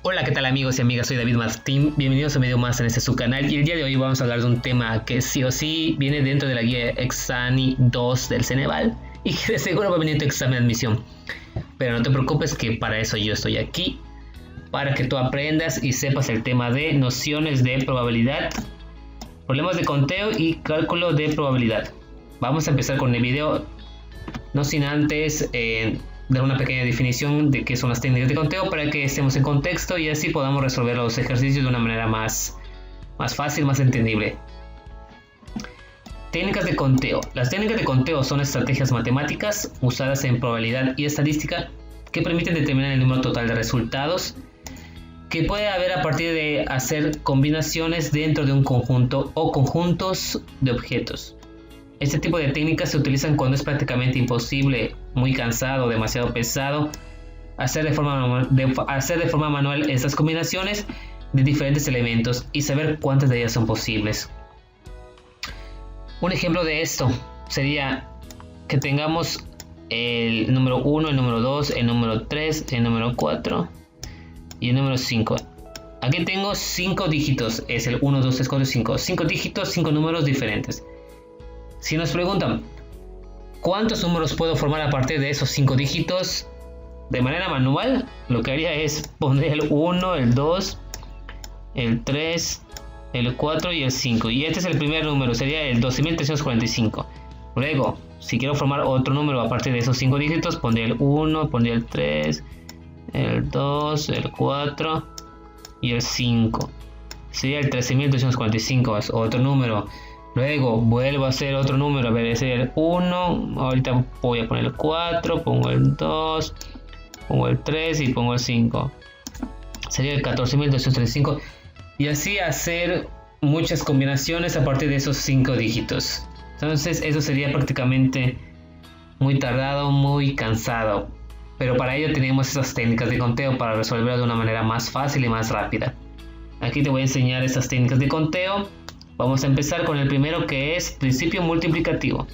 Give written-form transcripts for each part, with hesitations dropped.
Hola, ¿qué tal amigos y amigas? Soy David Martín, bienvenidos a un video más en este su canal y el día de hoy vamos a hablar de un tema que sí o sí viene dentro de la guía Exani 2 del Ceneval y que de seguro va a venir tu examen de admisión. Pero no te preocupes que para eso yo estoy aquí, para que tú aprendas y sepas el tema de nociones de probabilidad, problemas de conteo y cálculo de probabilidad. Vamos a empezar con el video, no sin antes dar una pequeña definición de qué son las técnicas de conteo para que estemos en contexto y así podamos resolver los ejercicios de una manera más fácil, más entendible. Técnicas de conteo. Las técnicas de conteo son estrategias matemáticas usadas en probabilidad y estadística que permiten determinar el número total de resultados que puede haber a partir de hacer combinaciones dentro de un conjunto o conjuntos de objetos. Este tipo de técnicas se utilizan cuando es prácticamente imposible, muy cansado, demasiado pesado, hacer de forma manual estas combinaciones de diferentes elementos y saber cuántas de ellas son posibles. Un ejemplo de esto sería que tengamos el número 1, el número 2, el número 3, el número 4 y el número 5. Aquí tengo 5 dígitos, es el 1, 2, 3, 4, 5. 5 dígitos, 5 números diferentes. Si nos preguntan cuántos números puedo formar a partir de esos 5 dígitos, de manera manual, lo que haría es poner el 1, el 2, el 3, el 4 y el 5. Y este es el primer número, sería el 12.345. Luego, si quiero formar otro número a partir de esos 5 dígitos, pondría el 1, pondría el 3, el 2, el 4 y el 5. Sería el 13.245, es otro número. Luego vuelvo a hacer otro número, a ver, ese es el 1, ahorita voy a poner el 4, pongo el 2, pongo el 3 y pongo el 5. Sería el 14.235 y así hacer muchas combinaciones a partir de esos 5 dígitos. Entonces eso sería prácticamente muy tardado, muy cansado. Pero para ello tenemos esas técnicas de conteo para resolverlo de una manera más fácil y más rápida. Aquí te voy a enseñar esas técnicas de conteo. Vamos a empezar con el primero, que es principio multiplicativo.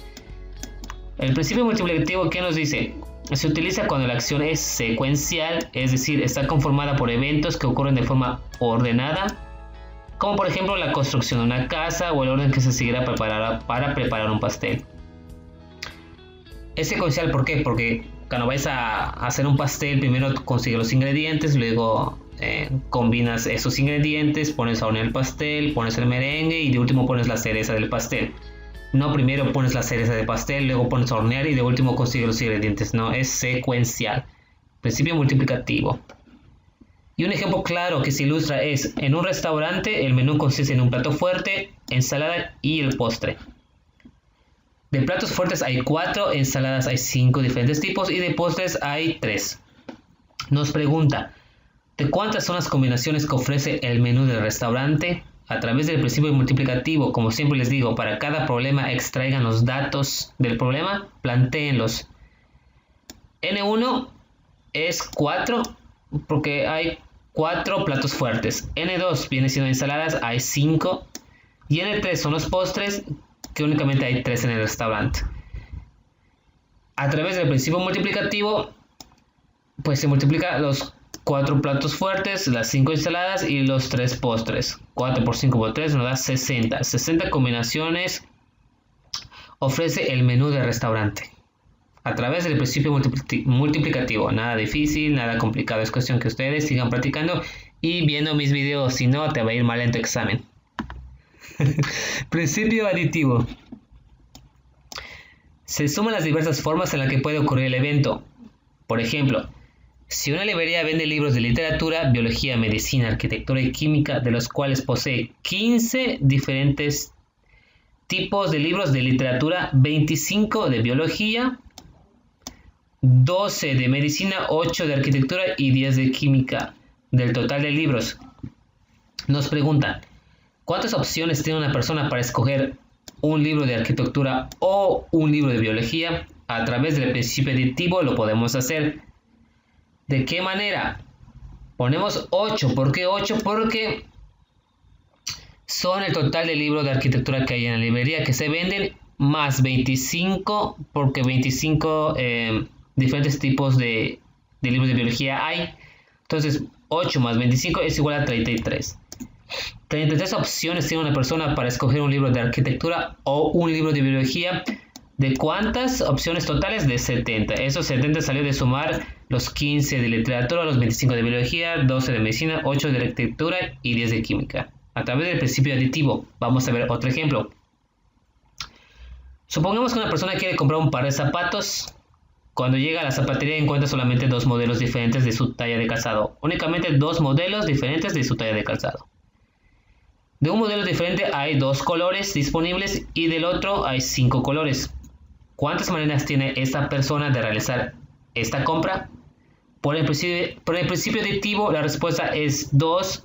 El principio multiplicativo, ¿qué nos dice? Se utiliza cuando la acción es secuencial, es decir, está conformada por eventos que ocurren de forma ordenada, como por ejemplo la construcción de una casa o el orden que se seguirá para preparar un pastel. Es secuencial, ¿por qué? Porque cuando vais a hacer un pastel, primero consigues los ingredientes, luego combinas esos ingredientes, pones a hornear el pastel, pones el merengue y de último pones la cereza del pastel. No primero pones la cereza del pastel, luego pones a hornear y de último consigues los ingredientes. No, es secuencial. Principio multiplicativo. Y un ejemplo claro que se ilustra es: en un restaurante el menú consiste en un plato fuerte, ensalada y el postre. De platos fuertes hay 4, ensaladas hay 5 diferentes tipos y de postres hay 3. Nos pregunta: ¿de cuántas son las combinaciones que ofrece el menú del restaurante? A través del principio multiplicativo, como siempre les digo, para cada problema extraigan los datos del problema, plantéenlos. N1 es 4 porque hay 4 platos fuertes. N2 viene siendo ensaladas, hay 5. Y N3 son los postres, que únicamente hay 3 en el restaurante. A través del principio multiplicativo, pues se multiplica los 4 platos fuertes, las 5 ensaladas y los 3 postres. 4 por 5 por 3 nos da 60. 60 combinaciones ofrece el menú del restaurante. A través del principio multiplicativo. Nada difícil, nada complicado. Es cuestión que ustedes sigan practicando y viendo mis videos. Si no, te va a ir mal en tu examen. Principio aditivo. Se suman las diversas formas en las que puede ocurrir el evento. Por ejemplo, si una librería vende libros de literatura, biología, medicina, arquitectura y química, de los cuales posee 15 diferentes tipos de libros de literatura, 25 de biología, 12 de medicina, 8 de arquitectura y 10 de química, del total de libros, nos preguntan: ¿cuántas opciones tiene una persona para escoger un libro de arquitectura o un libro de biología? A través del principio aditivo lo podemos hacer. ¿De qué manera? Ponemos 8. ¿Por qué 8? Porque son el total de libros de arquitectura que hay en la librería que se venden, más 25, porque 25 diferentes tipos de libros de biología hay. Entonces 8 más 25 es igual a 33. 33 opciones tiene una persona para escoger un libro de arquitectura o un libro de biología. ¿De cuántas opciones totales? De 70. Esos 70 salió de sumar los 15 de literatura, los 25 de biología, 12 de medicina, 8 de arquitectura y 10 de química. A través del principio aditivo. Vamos a ver otro ejemplo. Supongamos que una persona quiere comprar un par de zapatos. Cuando llega a la zapatería encuentra solamente dos modelos diferentes de su talla de calzado. Únicamente dos modelos diferentes de su talla de calzado. De un modelo diferente hay 2 colores disponibles y del otro hay 5 colores. ¿Cuántas maneras tiene esta persona de realizar esta compra? Por el principio aditivo la respuesta es 2,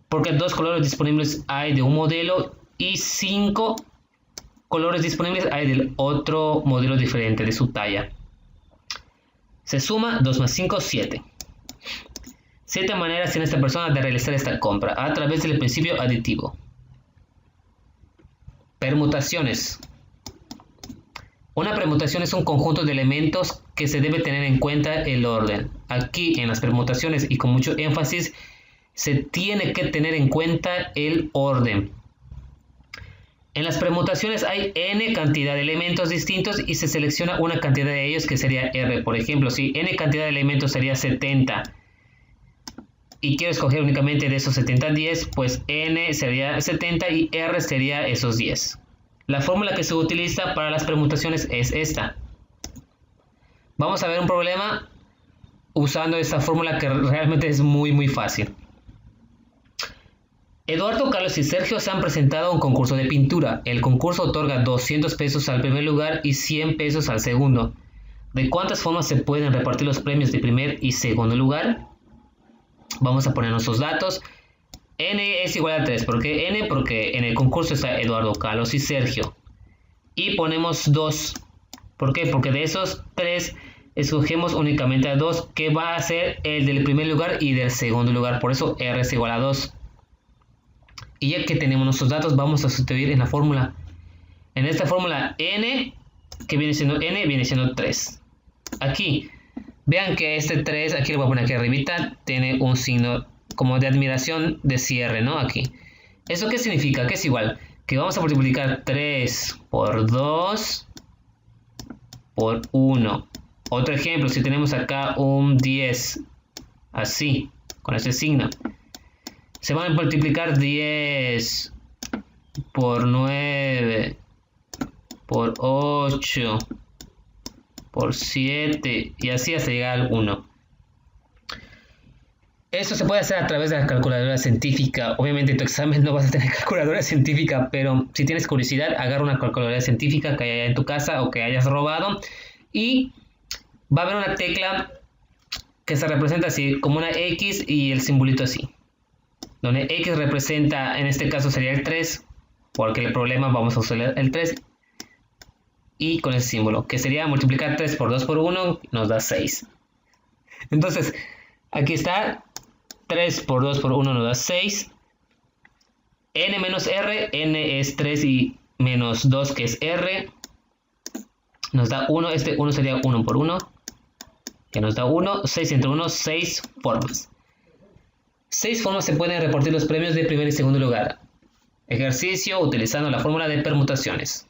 porque 2 colores disponibles hay de un modelo y 5 colores disponibles hay del otro modelo diferente de su talla. Se suma 2 más 5, 7. 7 maneras tiene esta persona de realizar esta compra a través del principio aditivo. Permutaciones. Una permutación es un conjunto de elementos que se debe tener en cuenta el orden. Aquí en las permutaciones y con mucho énfasis se tiene que tener en cuenta el orden. En las permutaciones hay n cantidad de elementos distintos y se selecciona una cantidad de ellos que sería r. Por ejemplo, si n cantidad de elementos sería 70 y quiero escoger únicamente de esos 70 10, pues n sería 70 y r sería esos 10. La fórmula que se utiliza para las permutaciones es esta. Vamos a ver un problema usando esta fórmula que realmente es muy fácil. Eduardo, Carlos y Sergio se han presentado a un concurso de pintura. El concurso otorga 200 pesos al primer lugar y 100 pesos al segundo. ¿De cuántas formas se pueden repartir los premios de primer y segundo lugar? Vamos a poner nuestros datos. N es igual a 3. ¿Por qué N? Porque en el concurso está Eduardo, Carlos y Sergio. Y ponemos 2. ¿Por qué? Porque de esos 3 escogemos únicamente a 2, que va a ser el del primer lugar y del segundo lugar. Por eso R es igual a 2. Y ya que tenemos nuestros datos, vamos a sustituir en la fórmula. En esta fórmula N, que viene siendo N, viene siendo 3. Aquí, vean que este 3, aquí lo voy a poner aquí arribita, tiene un signo como de admiración de cierre, ¿no? Aquí. ¿Eso qué significa? Que es igual. Que vamos a multiplicar 3 por 2 por 1. Otro ejemplo, si tenemos acá un 10, así, con ese signo. Se van a multiplicar 10 por 9, por 8, por 7 y así hasta llegar al 1. Eso se puede hacer a través de la calculadora científica. Obviamente en tu examen no vas a tener calculadora científica, pero si tienes curiosidad, agarra una calculadora científica que haya en tu casa o que hayas robado y va a haber una tecla que se representa así, como una X y el simbolito así. Donde X representa, en este caso sería el 3, porque el problema vamos a usar el 3. Y con ese símbolo, que sería multiplicar 3 por 2 por 1, nos da 6. Entonces, aquí está, 3 por 2 por 1 nos da 6. N menos R, N es 3 y menos 2 que es R. Nos da 1, este 1 sería 1 por 1, que nos da 1, 6 entre 1, 6 formas. 6 formas se pueden repartir los premios de primer y segundo lugar. Ejercicio utilizando la fórmula de permutaciones.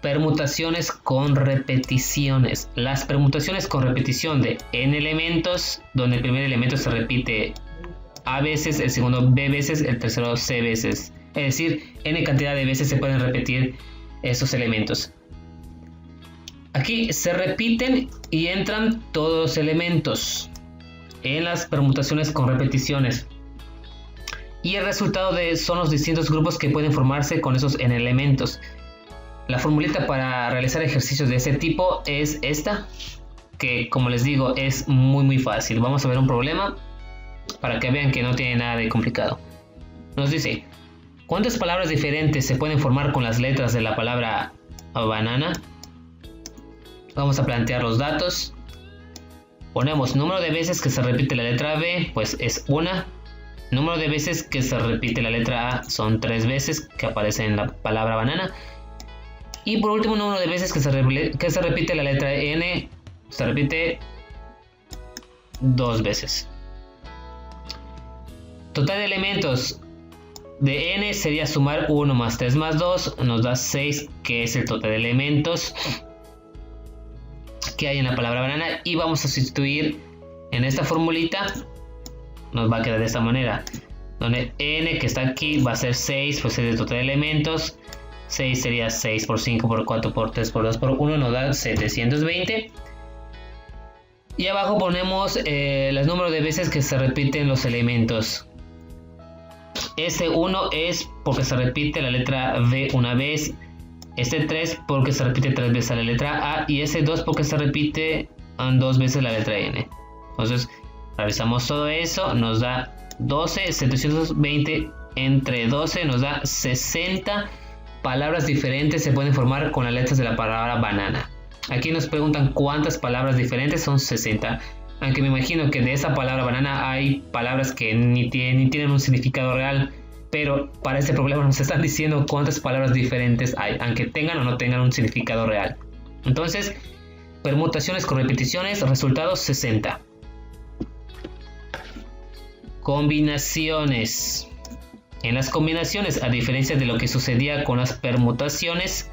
Permutaciones con repeticiones. Las permutaciones con repetición de n elementos, donde el primer elemento se repite a veces, el segundo b veces, el tercero c veces. Es decir, n cantidad de veces se pueden repetir esos elementos. Aquí se repiten y entran todos los elementos en las permutaciones con repeticiones. Y el resultado son los distintos grupos que pueden formarse con esos n elementos. La formulita para realizar ejercicios de ese tipo es esta, que como les digo es muy fácil. Vamos a ver un problema para que vean que no tiene nada de complicado. Nos dice, ¿cuántas palabras diferentes se pueden formar con las letras de la palabra banana? Vamos a plantear los datos. Ponemos número de veces que se repite la letra B, pues es 1. Número de veces que se repite la letra A son 3 veces que aparece en la palabra banana. Y por último, número de veces que se repite la letra N, se repite 2 veces. Total de elementos de n sería sumar 1 más 3 más 2, nos da 6, que es el total de elementos que hay en la palabra banana, y vamos a sustituir en esta formulita, nos va a quedar de esta manera, donde n que está aquí va a ser 6, pues es el total de elementos. 6 sería 6 por 5 por 4 por 3 por 2 por 1, nos da 720. Y abajo ponemos los números de veces que se repiten los elementos. Este 1 es porque se repite la letra V una vez. Este 3 porque se repite 3 veces la letra A. Y ese 2 porque se repite 2 veces la letra N. Entonces, revisamos todo eso. Nos da 12, 720 entre 12 nos da 60 palabras diferentes se pueden formar con las letras de la palabra banana. Aquí nos preguntan cuántas palabras diferentes, son 60. Aunque me imagino que de esa palabra banana hay palabras que ni tienen un significado real. Pero para este problema nos están diciendo cuántas palabras diferentes hay, aunque tengan o no tengan un significado real. Entonces, permutaciones con repeticiones, resultados 60. Combinaciones. En las combinaciones, a diferencia de lo que sucedía con las permutaciones,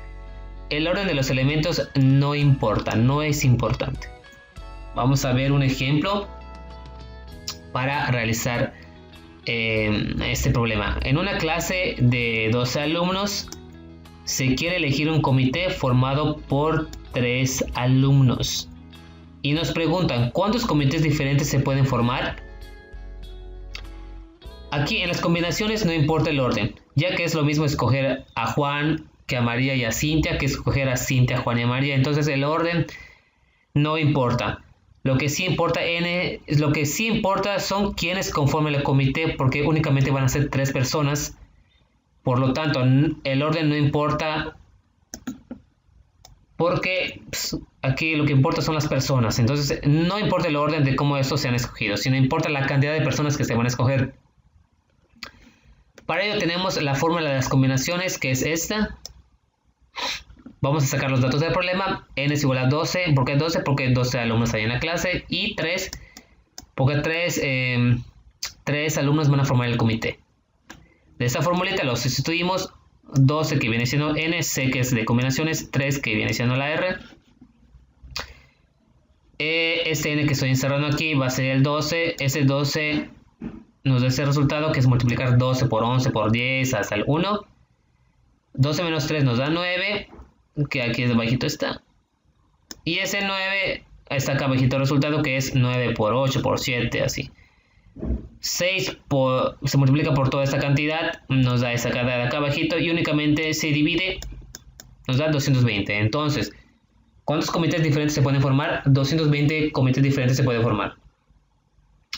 el orden de los elementos no importa, no es importante. Vamos a ver un ejemplo para realizar este problema. En una clase de 12 alumnos, se quiere elegir un comité formado por 3 alumnos. Y nos preguntan, ¿cuántos comités diferentes se pueden formar? Aquí en las combinaciones no importa el orden, ya que es lo mismo escoger a Juan que a María y a Cintia, que escoger a Cintia, Juan y a María. Entonces el orden no importa. Lo que sí importa son quienes conforman el comité, porque únicamente van a ser 3 personas. Por lo tanto, el orden no importa, porque aquí lo que importa son las personas. Entonces no importa el orden de cómo estos se han escogido, sino importa la cantidad de personas que se van a escoger. Para ello tenemos la fórmula de las combinaciones, que es esta. Vamos a sacar los datos del problema. N es igual a 12. ¿Por qué 12? Porque 12 alumnos hay en la clase. Y 3, porque 3 alumnos van a formar el comité. De esta formulita lo sustituimos. 12 que viene siendo N, C que es de combinaciones, 3 que viene siendo la R. Este N que estoy encerrando aquí va a ser el 12. Ese 12 nos da ese resultado, que es multiplicar 12 por 11 por 10 hasta el 1. 12 menos 3 nos da 9, que aquí debajito está. Y ese 9 está acá abajito el resultado, que es 9 por 8 por 7, así. 6 se multiplica por toda esta cantidad, nos da esa cantidad de acá abajito, y únicamente se divide, nos da 220. Entonces, ¿cuántos comités diferentes se pueden formar? 220 comités diferentes se pueden formar.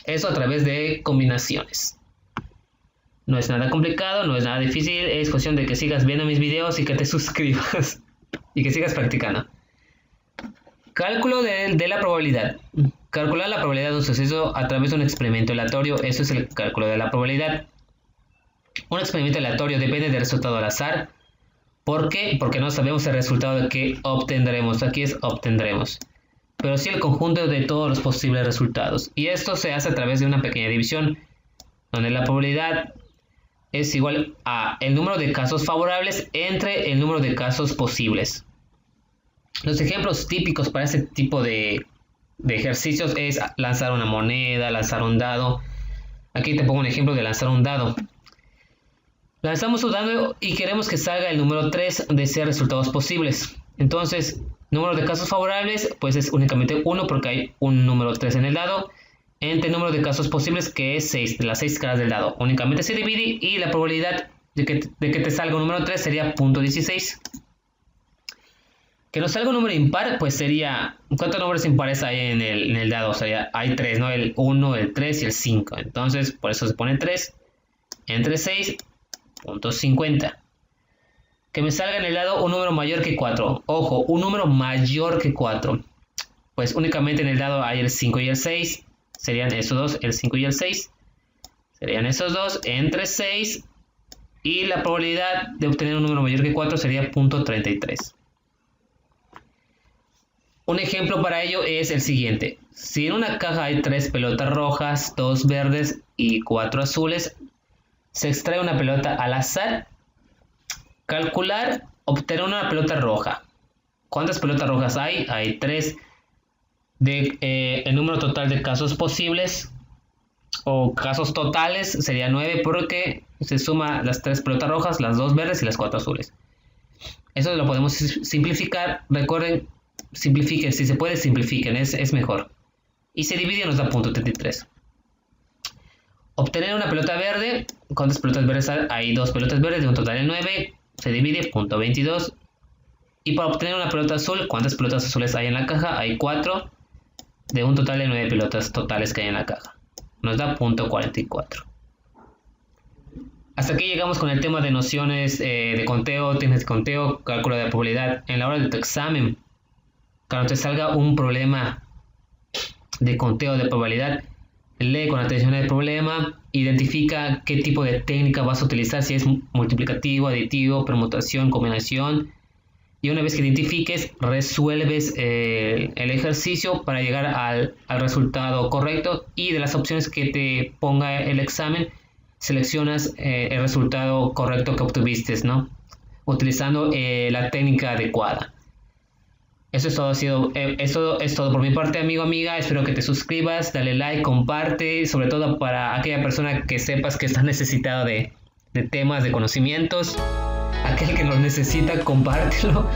Eso a través de combinaciones. No es nada complicado, no es nada difícil, es cuestión de que sigas viendo mis videos y que te suscribas y que sigas practicando. Cálculo de la probabilidad. Calcular la probabilidad de un suceso a través de un experimento aleatorio, eso es el cálculo de la probabilidad. Un experimento aleatorio depende del resultado al azar. ¿Por qué? Porque no sabemos el resultado que obtendremos. Aquí es obtendremos. Pero sí el conjunto de todos los posibles resultados. Y esto se hace a través de una pequeña división, donde la probabilidad es igual a el número de casos favorables entre el número de casos posibles. Los ejemplos típicos para este tipo de ejercicios es lanzar una moneda, lanzar un dado. Aquí te pongo un ejemplo de lanzar un dado. Lanzamos un dado y queremos que salga el número 3 de ser resultados posibles. Entonces, número de casos favorables, pues es únicamente 1 porque hay un número 3 en el dado. Entre el número de casos posibles, que es 6, de las 6 caras del dado. Únicamente se divide y la probabilidad de que te salga un número 3 sería 0.16. Que nos salga un número impar, pues sería... ¿Cuántos números impares hay en el dado? O sea, hay 3, ¿no? El 1, el 3 y el 5. Entonces, por eso se pone 3. Entre 6, 0.50. Que me salga en el dado un número mayor que 4. Ojo, un número mayor que 4. Pues únicamente en el dado hay el 5 y el 6. Serían esos dos, el 5 y el 6. Serían esos dos entre 6. Y la probabilidad de obtener un número mayor que 4 sería 0.33. Un ejemplo para ello es el siguiente. Si en una caja hay 3 pelotas rojas, 2 verdes y 4 azules, se extrae una pelota al azar. Calcular, obtener una pelota roja. ¿Cuántas pelotas rojas hay? Hay 3. El número total de casos posibles o casos totales sería 9 porque se suma las 3 pelotas rojas, las 2 verdes y las 4 azules. Eso lo podemos simplificar. Recuerden, simplifiquen, si se puede simplifiquen, es mejor. Y se divide y nos da .33. Obtener una pelota verde. ¿Cuántas pelotas verdes hay? Hay 2 pelotas verdes de un total de 9. Se divide .22. Y para obtener una pelota azul, ¿cuántas pelotas azules hay en la caja? Hay 4 de un total de 9 pelotas totales que hay en la caja. Nos da .44. Hasta aquí llegamos con el tema de nociones de conteo, técnicas de conteo, cálculo de probabilidad. En la hora de tu examen, cuando te salga un problema de conteo de probabilidad, lee con atención el problema, identifica qué tipo de técnica vas a utilizar, si es multiplicativo, aditivo, permutación, combinación. Y una vez que identifiques, resuelves el ejercicio para llegar al resultado correcto. Y de las opciones que te ponga el examen, seleccionas el resultado correcto que obtuviste, ¿no? Utilizando la técnica adecuada. Eso es todo por mi parte, amigo, amiga. Espero que te suscribas, dale like, comparte, sobre todo para aquella persona que sepas que está necesitada de temas, de conocimientos. Aquel que lo necesita, compártelo.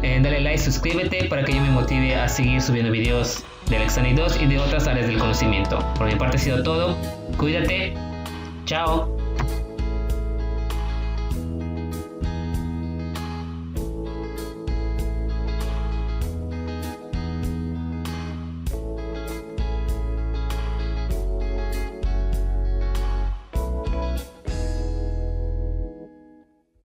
Dale like, suscríbete para que yo me motive a seguir subiendo videos del Exani 2 y de otras áreas del conocimiento. Por mi parte ha sido todo. Cuídate. Chao.